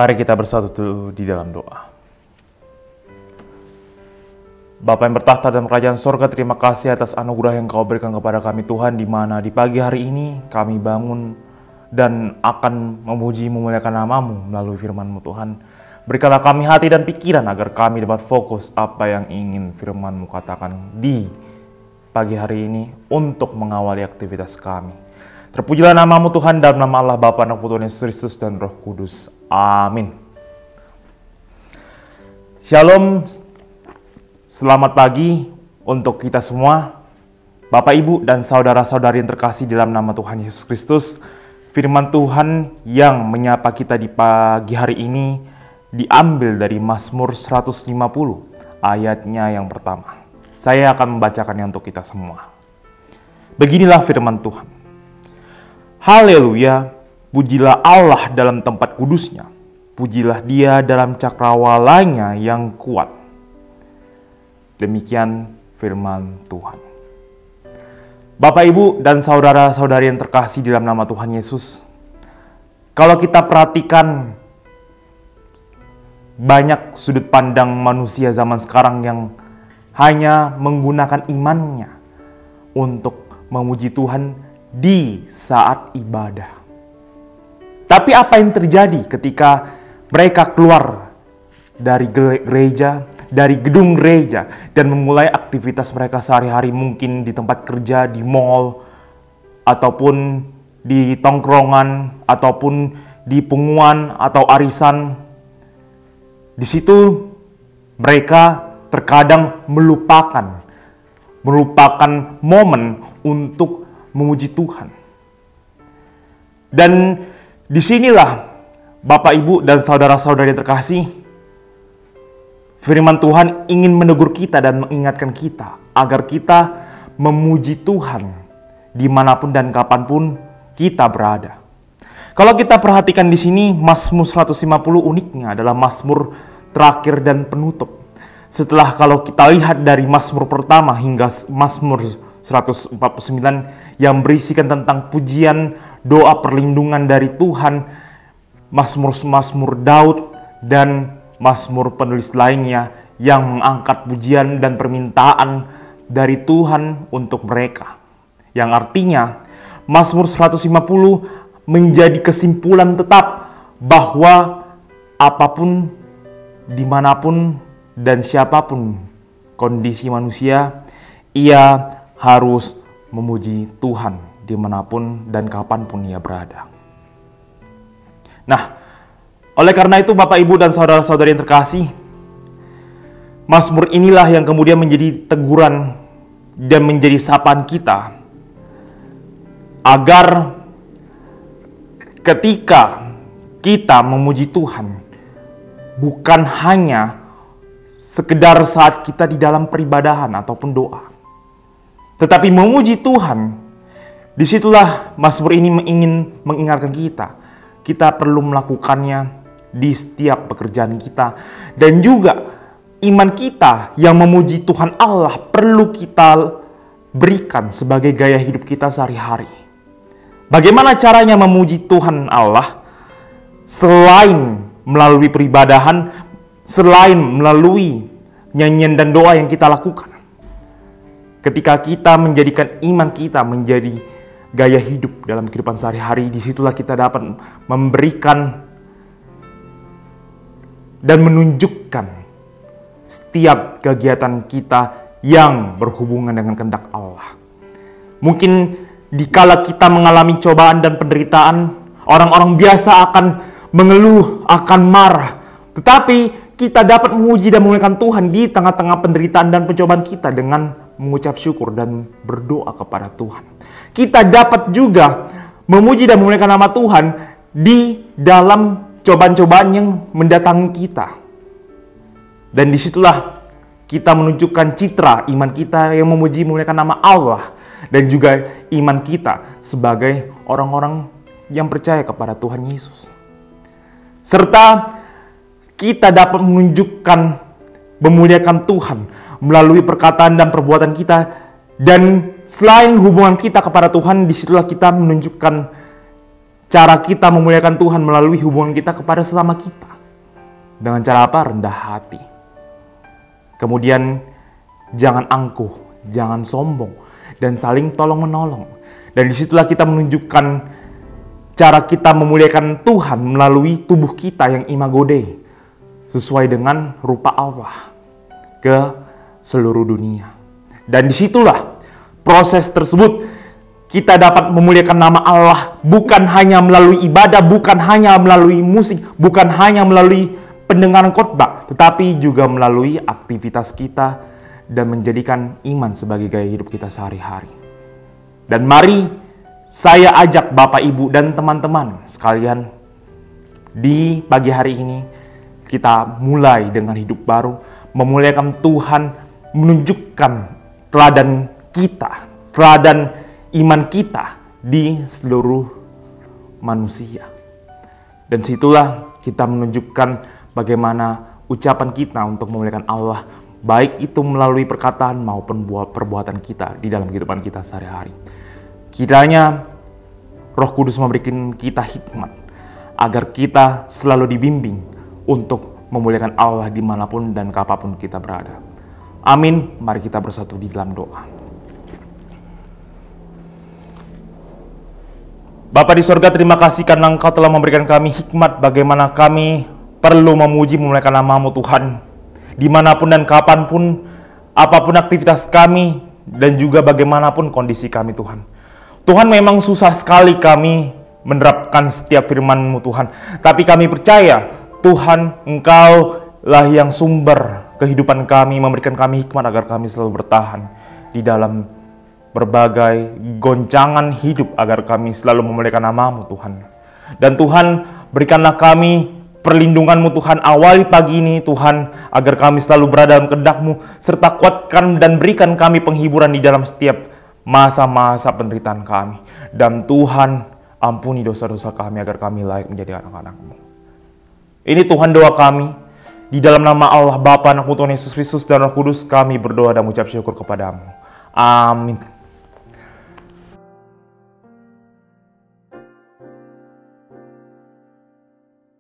Mari kita bersatu di dalam doa. Bapa yang bertahta dalam kerajaan sorga, terima kasih atas anugerah yang Kau berikan kepada kami Tuhan, di mana di pagi hari ini kami bangun dan akan memuji memuliakan nama-Mu melalui firman-Mu Tuhan. Berikanlah kami hati dan pikiran agar kami dapat fokus apa yang ingin firman-Mu katakan di pagi hari ini untuk mengawali aktivitas kami. Terpujilah nama-Mu Tuhan, dalam nama Allah Bapa, Anak, Putra, Yesus Kristus dan Roh Kudus. Amin. Shalom. Selamat pagi untuk kita semua, Bapak, Ibu, dan saudara-saudari yang terkasih dalam nama Tuhan Yesus Kristus. Firman Tuhan yang menyapa kita di pagi hari ini diambil dari Mazmur 150, ayatnya yang pertama. Saya akan membacakannya untuk kita semua. Beginilah firman Tuhan. Haleluya, pujilah Allah dalam tempat kudusnya. Pujilah Dia dalam cakrawalanya yang kuat. Demikian firman Tuhan. Bapak, Ibu, dan saudara-saudari yang terkasih dalam nama Tuhan Yesus, kalau kita perhatikan banyak sudut pandang manusia zaman sekarang yang hanya menggunakan imannya untuk memuji Tuhan di saat ibadah. Tapi apa yang terjadi ketika mereka keluar dari gereja, dari gedung gereja, dan memulai aktivitas mereka sehari-hari, mungkin di tempat kerja, di mall, ataupun di tongkrongan, ataupun di punguan atau arisan. Di situ mereka terkadang melupakan momen untuk memuji Tuhan. Dan disinilah Bapak, Ibu, dan saudara-saudari yang terkasih, firman Tuhan ingin menegur kita dan mengingatkan kita agar kita memuji Tuhan dimanapun dan kapanpun kita berada. Kalau kita perhatikan di sini, Mazmur 150 uniknya adalah Mazmur terakhir dan penutup. Setelah kalau kita lihat dari Mazmur pertama hingga Mazmur 149 yang berisikan tentang pujian, doa perlindungan dari Tuhan, Mazmur Daud, dan Mazmur penulis lainnya yang mengangkat pujian dan permintaan dari Tuhan untuk mereka. Yang artinya Mazmur 150 menjadi kesimpulan tetap bahwa apapun, dimanapun, dan siapapun kondisi manusia, ia harus memuji Tuhan dimanapun dan kapanpun ia berada. Nah, oleh karena itu Bapak, Ibu, dan saudara-saudari yang terkasih, Mazmur inilah yang kemudian menjadi teguran dan menjadi sapaan kita agar ketika kita memuji Tuhan, bukan hanya sekedar saat kita di dalam peribadahan ataupun doa, tetapi memuji Tuhan. Disitulah Mazmur ini ingin mengingatkan kita perlu melakukannya di setiap pekerjaan kita. Dan juga iman kita yang memuji Tuhan Allah perlu kita berikan sebagai gaya hidup kita sehari-hari. Bagaimana caranya memuji Tuhan Allah? Selain melalui peribadahan, selain melalui nyanyian dan doa yang kita lakukan. Ketika kita menjadikan iman kita menjadi gaya hidup dalam kehidupan sehari-hari, disitulah kita dapat memberikan dan menunjukkan setiap kegiatan kita yang berhubungan dengan kehendak Allah. Mungkin dikala kita mengalami cobaan dan penderitaan, orang-orang biasa akan mengeluh, akan marah. Tetapi kita dapat memuji dan memuliakan Tuhan di tengah-tengah penderitaan dan pencobaan kita dengan mengucap syukur dan berdoa kepada Tuhan. Kita dapat juga memuji dan memuliakan nama Tuhan di dalam cobaan-cobaan yang mendatangi kita. Dan disitulah kita menunjukkan citra iman kita yang memuji memuliakan nama Allah, dan juga iman kita sebagai orang-orang yang percaya kepada Tuhan Yesus. Serta kita dapat menunjukkan memuliakan Tuhan melalui perkataan dan perbuatan kita. Dan selain hubungan kita kepada Tuhan, disitulah kita menunjukkan cara kita memuliakan Tuhan melalui hubungan kita kepada sesama kita. Dengan cara apa? Rendah hati. Kemudian jangan angkuh, jangan sombong, dan saling tolong-menolong. Dan disitulah kita menunjukkan cara kita memuliakan Tuhan melalui tubuh kita yang imago Dei, sesuai dengan rupa Allah ke seluruh dunia. Dan disitulah proses tersebut kita dapat memuliakan nama Allah bukan hanya melalui ibadah, bukan hanya melalui musik, bukan hanya melalui pendengaran khotbah, tetapi juga melalui aktivitas kita dan menjadikan iman sebagai gaya hidup kita sehari-hari. Dan mari saya ajak Bapak, Ibu, dan teman-teman sekalian di pagi hari ini kita mulai dengan hidup baru, memuliakan Tuhan, menunjukkan teladan kita, teladan iman kita di seluruh manusia. Dan situlah kita menunjukkan bagaimana ucapan kita untuk memuliakan Allah, baik itu melalui perkataan maupun perbuatan kita di dalam kehidupan kita sehari-hari. Kiranya Roh Kudus memberikan kita hikmat agar kita selalu dibimbing untuk memuliakan Allah dimanapun dan kapanpun kita berada. Amin. Mari kita bersatu di dalam doa. Bapa di sorga, terima kasih karena Engkau telah memberikan kami hikmat bagaimana kami perlu memuji memuliakan nama-Mu Tuhan. Dimanapun dan kapanpun, apapun aktivitas kami, dan juga bagaimanapun kondisi kami Tuhan. Tuhan, memang susah sekali kami menerapkan setiap firman-Mu Tuhan. Tapi kami percaya, Tuhan, Engkau lah yang sumber kehidupan kami, memberikan kami hikmat agar kami selalu bertahan di dalam berbagai goncangan hidup, agar kami selalu memuliakan nama-Mu Tuhan. Dan Tuhan, berikanlah kami perlindungan-Mu Tuhan, awali pagi ini Tuhan, agar kami selalu berada dalam kehendak-Mu, serta kuatkan dan berikan kami penghiburan di dalam setiap masa-masa penderitaan kami. Dan Tuhan, ampuni dosa-dosa kami agar kami layak menjadi anak-anak-Mu. Ini Tuhan doa kami, di dalam nama Allah Bapa, Anak-Mu Tuhan Yesus Kristus, dan Roh Kudus kami berdoa dan mengucap syukur kepadamu. Amin.